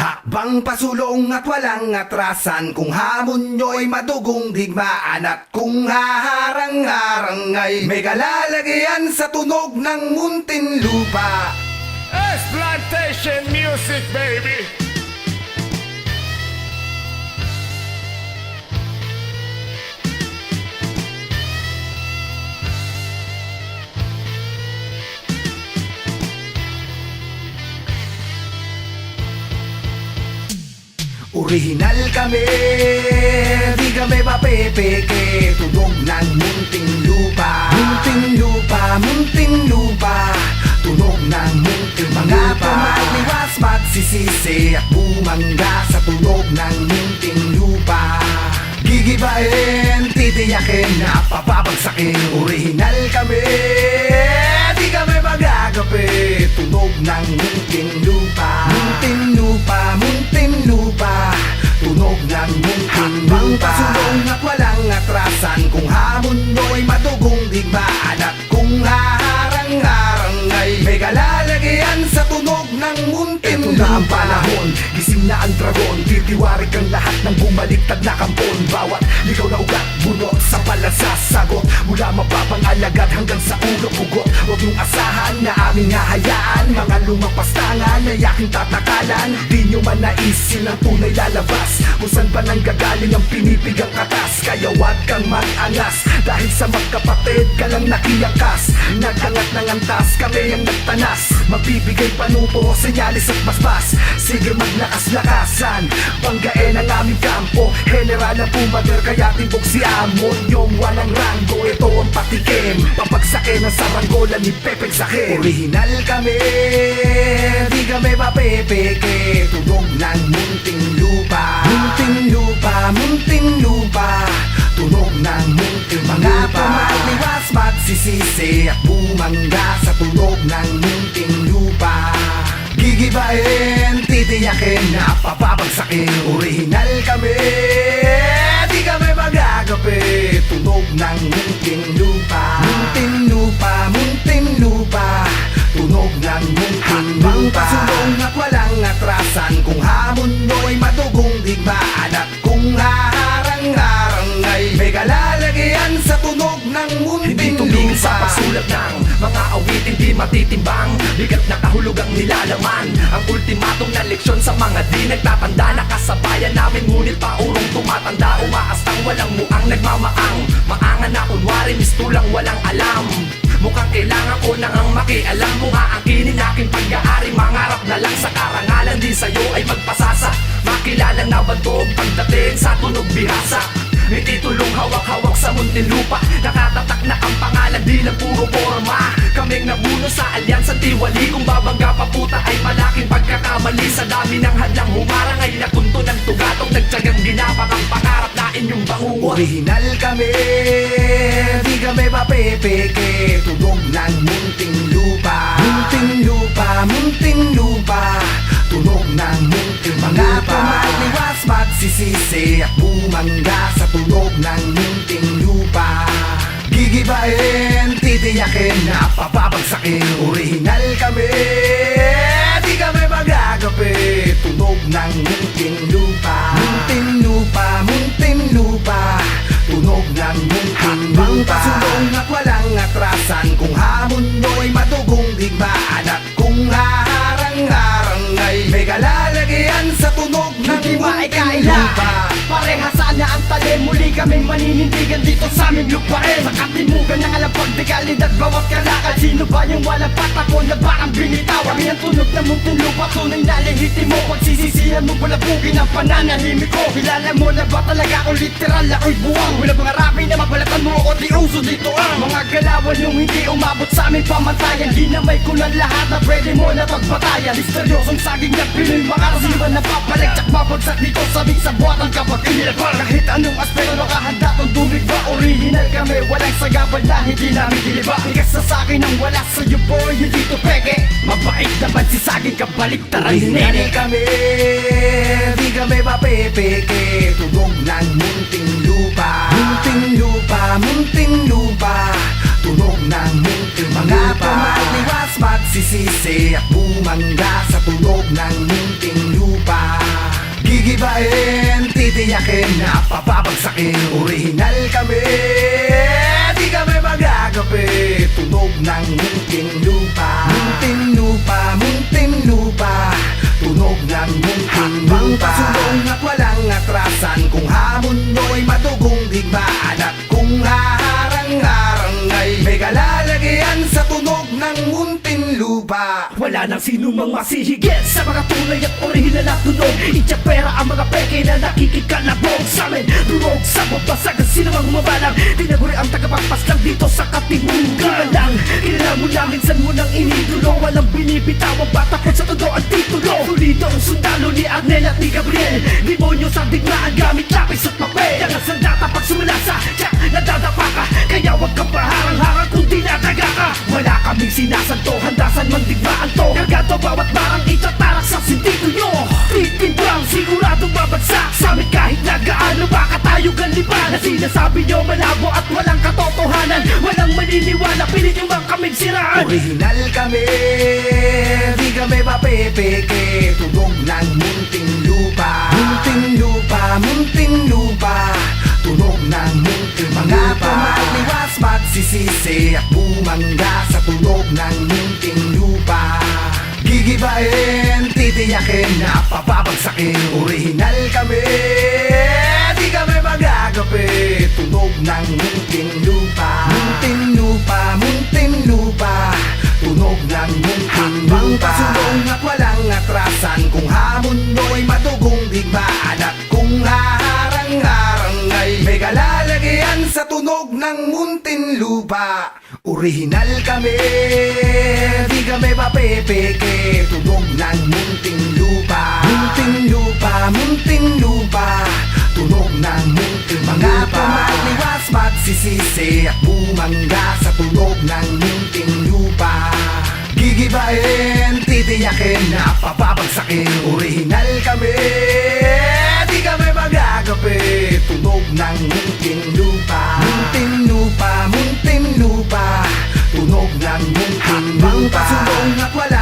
Hakbang pasulong at walang atrasan, kung hamon nyo'y madugong digmaan, at kung haharang-harang ay may kalalagyan sa tunog ng Muntinlupa. Exploitation music, baby. Orihinal kami, di kami mapepeke, tunog ng Muntinlupa. Muntinlupa, Muntinlupa, tunog ng Muntinlupa. Mga pumaliwas, magsisisi at bumangga sa tunog ng Muntinlupa. Gigibain, titiyakin na papabagsakin. Orihinal kami, di kami magagapi, tunog ng Muntinlupa. Muntinlupa, Muntinlupa, tunog ng Muntinlupa. Hakbang pasulong at walang atrasan, kung hamon nyo'y madugong digmaan, at kung haharang-harang ay may kalalagyan sa tunog ng Muntinlupa. Ito na ang panahon, gising na ang dragon, titiwarik ang lahat ng bumaliktad na kampon. Bawat ligaw na ugat, bunot sa palasasagot, mula mababang alagad hanggang sa ulo-ugot. Huwag niyong asahan na aming hahayaan, mga lumang pastangan na yaking tatakalan. Di nyo man naisin ang tunay lalabas, kung saan ba nanggagaling ang pinipigang katas. Kaya wag kang mag-angas, dahil sa magkapatid ka lang nakiyakas. Nagangat ng antas, kami ang nagtanas, magbibigay panupo, senyalis at basbas. Sige maglakas-lakasan, banggain ang aming kampo. General ang pumader, kaya tibok si Amon. Yung walang ranggo, ito ang patikim, papagsakin ang saranggola ni Pepeng Sakin. Orihinal kami, di kami mapepeke, tunog ng Muntinlupa. Muntinlupa, Muntinlupa, tunog ng Muntinlupa. Mga pumaliwas, magsisisi at bumangga sa tunog ng Muntinlupa. Gigibain, titiyakin na papabagsakin. Orihinal kami, di kami magagapi, tunog ng Muntinlupa. Muntinlupa, Muntinlupa, tunog ng Muntinlupa. Hakbang pasulong at walang atrasan, kung hamon nyo'y madugong digmaan, at kung haharang-harang ay may kalalagyan sa tunog ng Muntinlupa. Hindi tumigil sa pagsulat ng mga awitin, di matitimbang, bigat na kahulugang nilalaman. Ang ultimatong na leksyon sa mga di nagtatanda, nakasabayan namin ngunit paurong tumatanda. Umaastang walang muang nagmamaang, maangan na kunwari mistulang walang alam. Mukhang kailangan ko nang ang makialam, kung aangkinin aking pag-aari. Mangarap na lang sa karangalan, di sa'yo ay magpasasa. Makilala na bandog pagdating sa tunog bihasa. Hindi tulong hawak-hawak sa Muntinlupa, nakatatak na ang pangalan, di lang puro forma. Kaming nabuno sa alyansa tiwali, kung babangga pa puta ay malaking pagkakamali. Sa dami ng hadlang humarang ay nakunto ng tugatong, nagtsagang ginapak ang pangarap na inyong bangungot. Orihinal kami, di kami mapepeke, tunog ng Muntinlupa. Muntinlupa, Muntinlupa, tunog ng Muntinlupa. Mga pumaliwas, magsisisi at bumangga sa tunog ng Muntinlupa. Gigibain, titiyakin na papabagsakin. Orihinal kami, di kami magagapi, tunog ng Muntinlupa. Muntinlupa, Muntinlupa, tunog ng Muntinlupa. Hakbang pasulong at walang atrasan, kung hamon nyo'y madugong digmaan, at kung haharang-harang ay may kalalagyan sa tunog ng Muntinlupa. Pareha sana ang talim, muli kaming maninindigan dito sa aming lupain. Sa katimugan ng alam pagdekalidad, bawat kalakal. Sino ba yung walang patakon na parang binitaw? Kami ang tunog ng Muntinlupa, tunay na lehitimo. Pagsisisihan mo, palabugin ang pananahimik ko. Kilala mo na ba talaga kung literal ako'y buwang? Wala mga rapi na mabalatan mo ako, di uso dito ang mga galawan yung hindi umabot sa aming pamantayan. Ginamay ko ng lahat na pwede mo na pagbatayan. Misteryosong saging na Pinoy, mga rasiwan na papalagtsak, mabagsak dito sabing sa buwatan kapag inilabang. Kahit anong aspeto nakahanda tong dumigba. Orihinal kami, walang sagabal na hindi namin diliba. Tigas na sakin ang wala sa'yo boy, hindi to peke. Mabait naman si saging kabaliktaran ni Orihinal nene. kami, di kami mapepeke, tunog ng Muntinlupa. Muntinlupa, Muntinlupa, tunog ng Muntinlupa. Mga pumaliwas, magsisisi at bumangga sa tunog ng Muntinlupa. Gigibain, titiyakin na papabagsakin. Orihinal kami, di kami magagapi. Tunog ng munting lupa, munting lupa, munting lupa. Tunog ng munting lupa, pasulong at walang atrasan. Kung hamon mo'y madugong digmaan, at kung harang-harang ay may kalalagyan sa tunog ng munting lupa. Wala nang sino mang masihigit sa mga tunay at orihinal na tunog. Itya pera ang mga peke na nakikikalabog sa amin. Durog sa babasag at sino mang humabalang. Tinaguri ang tagapagpaslang dito sa katimugan lang. Kilala mo na minsan mo nang inidulo. Walang binibitawang batakot sa todo ang titulo. Tulido ang sundalo ni Arnel at ni Gabriel. Demonyo sa digmaan gamit lapis at papel. Yan ang sandata pag sumalasa, tiyak nadadapa ka. Kaya wag kang paharang-harang kung dinadaga ka. Wala kaming sinasanto, handasan mang digmaan to. Kagado bawat barang itatarak sa sentido nyo. Titimbang siguradong babagsak sa amin kahit na gaano baka tayo ganlipan. Na sinasabi nyo malabo at walang katotohanan. Walang maniniwala, pilit nyo bang kaming siraan. Orihinal kami, di kami mapipiki. Tunog ng munting lupa, munting lupa, munting lupa. Tunog ng munting lupa. Mga pumaliwas magsisisi at bumangga sa tunog ng munting lupa. Gigibain, titiyakin na papabagsakin. Orihinal kami, di kami magagapi. Tunog ng munting lupa, munting lupa, munting lupa. Tunog ng munting lupa, pasulong at walang atrasan. Kung hamon mo'y madugong digmaan, at kung harang-harang ay may kalalagyan sa tunog ng munting lupa. Orihinal kami, di kami mapipiki. Tunog ng munting lupa, munting lupa, munting lupa. Tunog ng munting lupa. Mga pumaliwas magsisisi at bumangga sa tunog ng munting lupa. Gigibain, titiyakin na papabagsakin. Orihinal kami, di kami magagapi. Tunog ng munting lupa, munting lupa, munting lupa. Tunog ng munting lupa, pasulong at wala